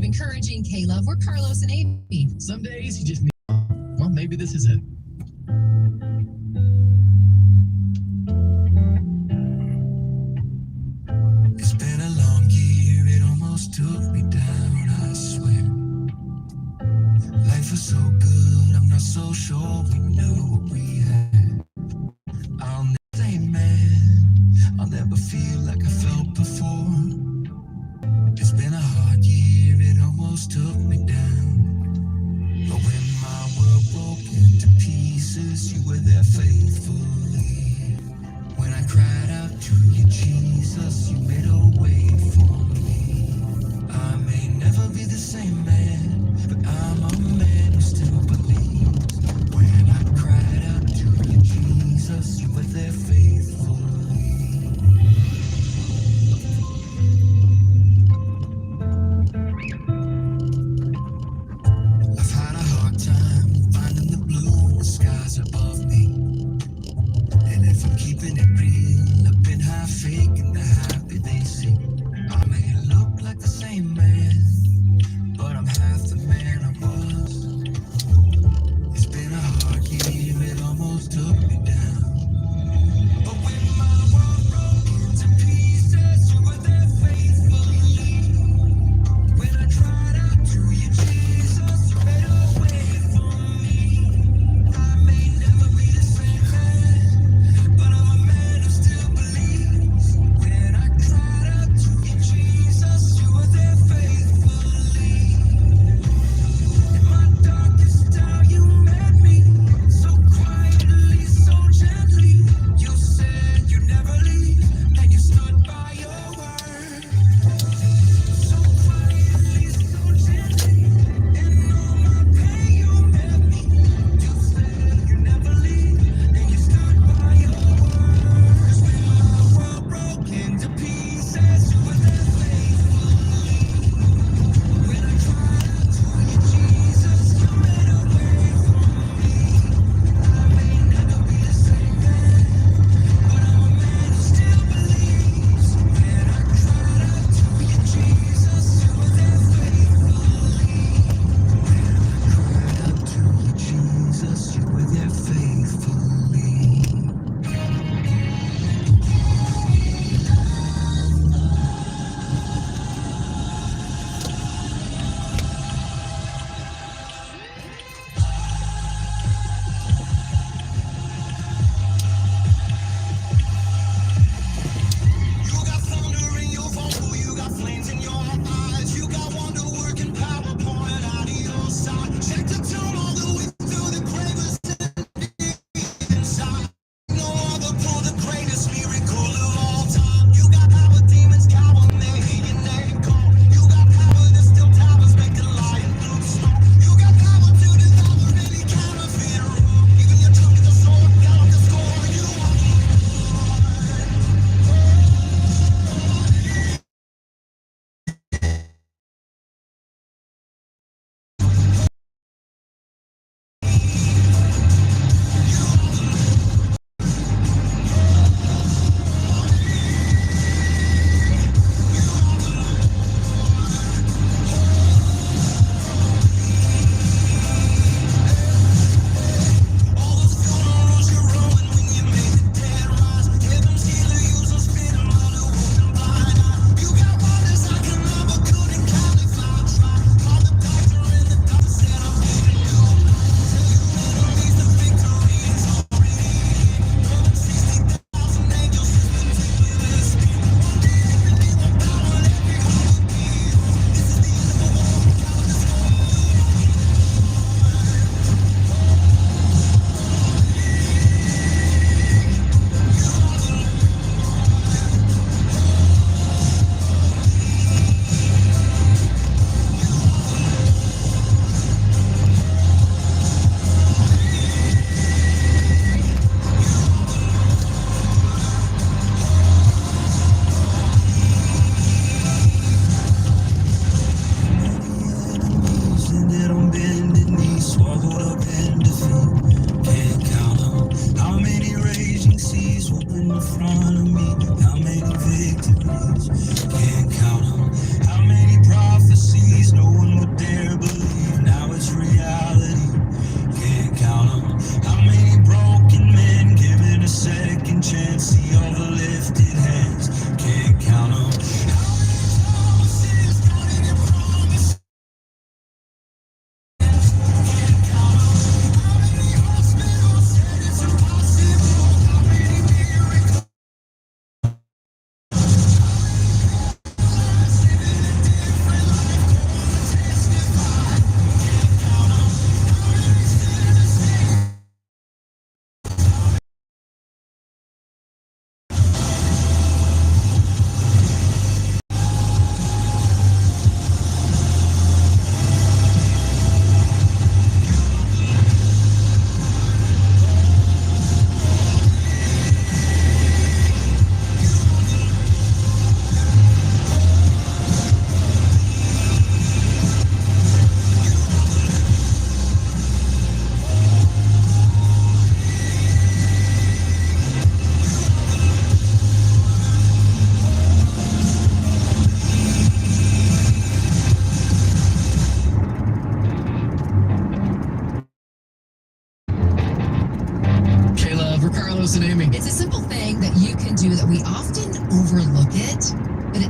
encouraging K-Love. We're Carlos and Amy. Some days you just need, well, maybe this is it. It's been a long year, it almost took me down, I swear. Life was so good, I'm not so sure we knew what we had. I'll never say man, I'll never feel like I felt before. It's been a hard year, it almost took me down. But when my world broke into pieces, you were there faithfully. When I cried out to you, Jesus, you made a way for me. I may never be the same man, but I'm a man who still believes. When I cried out to you, Jesus, you were there faithfully. I've had a hard time finding the blue in the skies above me. And if I'm keeping it real, I've been half fake and the happy they see. I may look like the same man, but I'm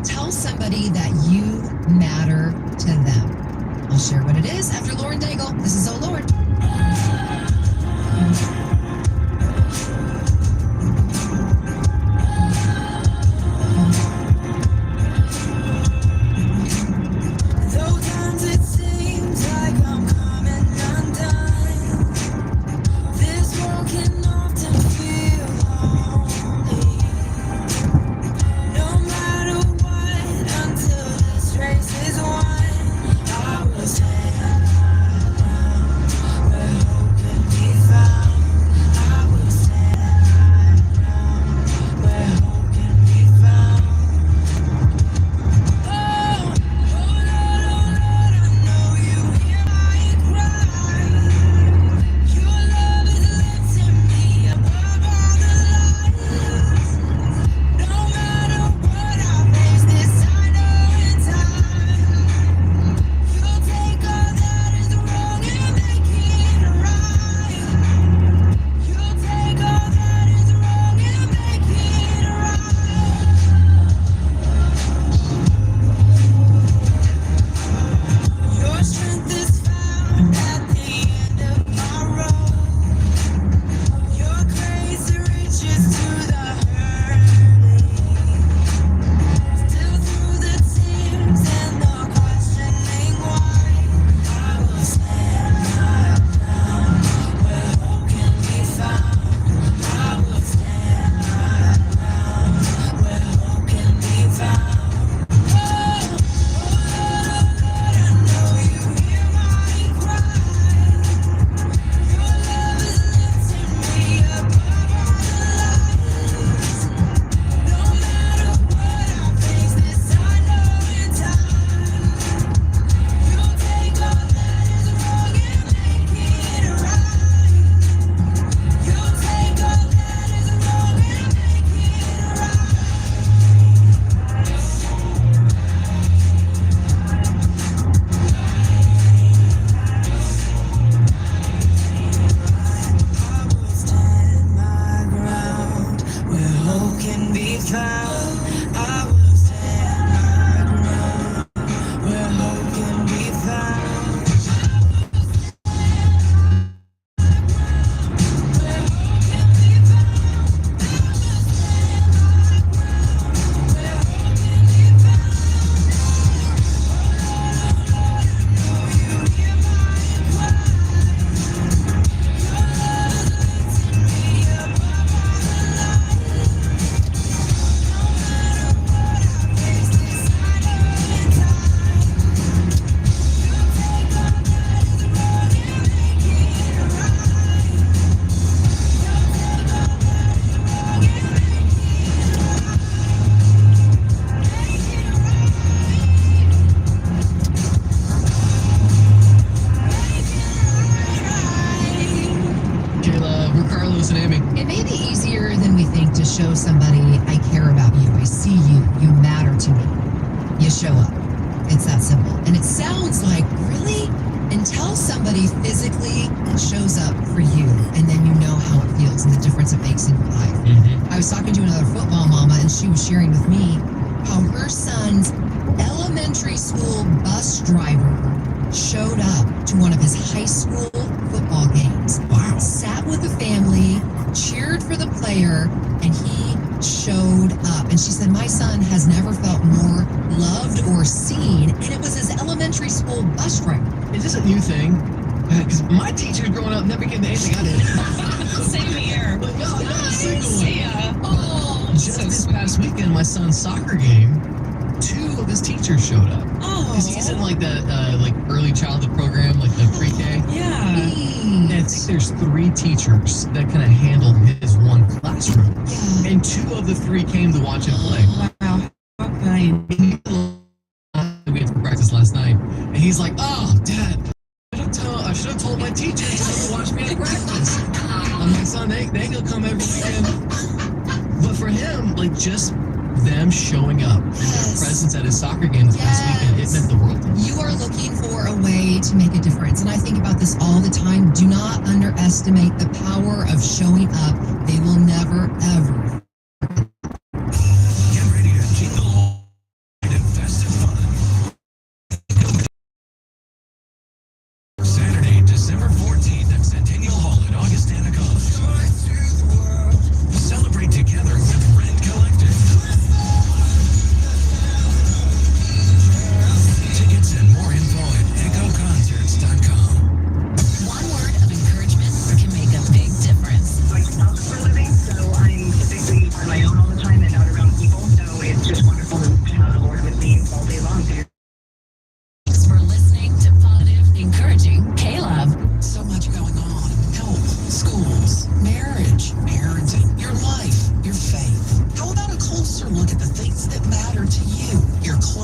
tell somebody that you matter to them. I'll share what it is after Lauren Daigle. This is Oh Lord. Sometimes it seems like I'm coming undone. This world can often feel lonely. No matter what, until this race is won, I will stand my ground where hope can be found. I will stand my ground where hope can be found. Oh, oh Lord, I know you hear my cry. Your love is lifting me above all the lies. No matter what I face, this I know in time. You'll take all that is wrong and make it right. You'll take all that is wrong and make it right. Your strength is found at the end of my road. Your grace reaches to the hurting. Still through the tears and the questioning why, I will stand my ground where hope can be found. I will stand my ground where hope can be found. Oh, Lord, I know you hear my cry. Your love is lifting me above all the lies. No matter what I face, this I know in time. You'll take all that is wrong and make it right. You'll take all that is wrong and make it right. I will stand my ground where hope can be found. I will stand my ground where hope can be found. Where hope can be found. I will stand my ground where hope can be found. Oh, you hear my cry. Your love is lifting me above all the lies. No matter what I face, this I know in time. You'll take all that is wrong and make it right. You'll take all that is wrong and make it Kayla, we're Carlos and Amy. It may be easier than we think to show somebody I care about you, I see you, you matter to me. You show up. It's that simple. And it sounds like, really? Until somebody physically shows up for you, and then you know how it feels and the difference it makes in your life. I was talking to another football mama, and she was sharing with me how her son's elementary school bus driver showed up to one of his high school football games. Wow. Sat with the family, cheered for the player, and he showed up. And she said, my son has never felt more loved or seen, and it was his elementary school bus driver. Is this a new thing? Because my teachers growing up never gave me anything I did. Same here. But no, not a single one. Yeah. Oh, Just this past weekend, my son's soccer game, 2 of his teachers showed up. Because he's in like the like early childhood program, like the pre-K. Yeah. And I think there's 3 teachers that kind of handled his one classroom. Yeah. And 2 of the 3 came to watch him play. Wow. How kind. We had to practice last night. And he's like, oh, Dad, I should have told my teachers to come watch me at practice. I'm like, son, they ain't gonna come every weekend. But for him, like just them showing up and their Yes. presence at his soccer game this past weekend, it meant the world to me. You are looking for a way to make a difference. And I think about this all the time. Do not underestimate the power of showing up. They will never, ever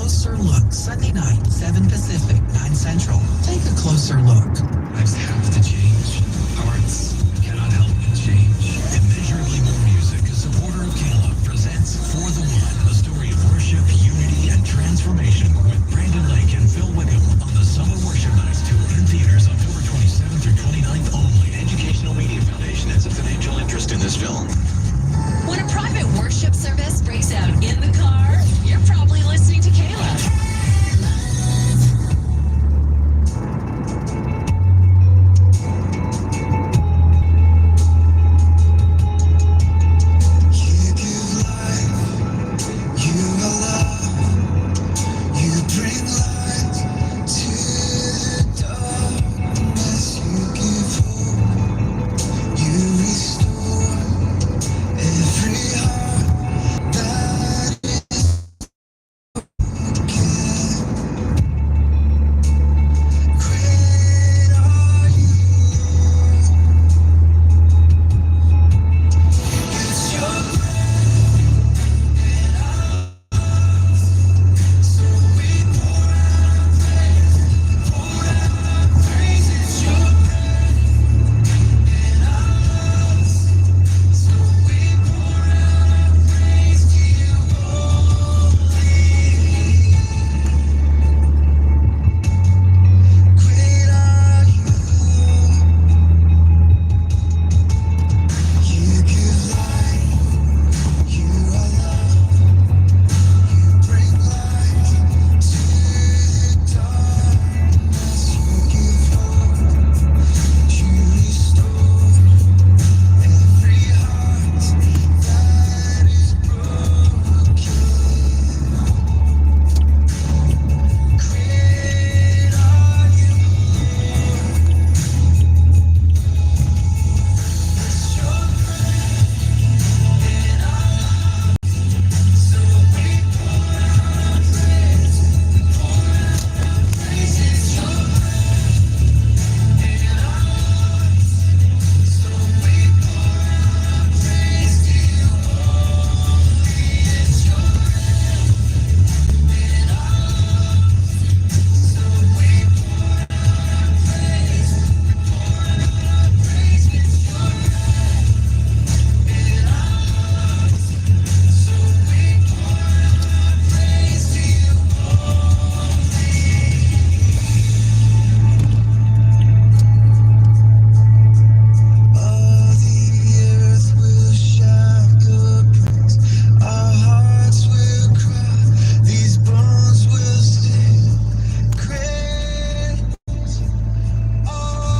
closer look. Sunday night, 7 Pacific, 9 Central. Take a closer look. Life's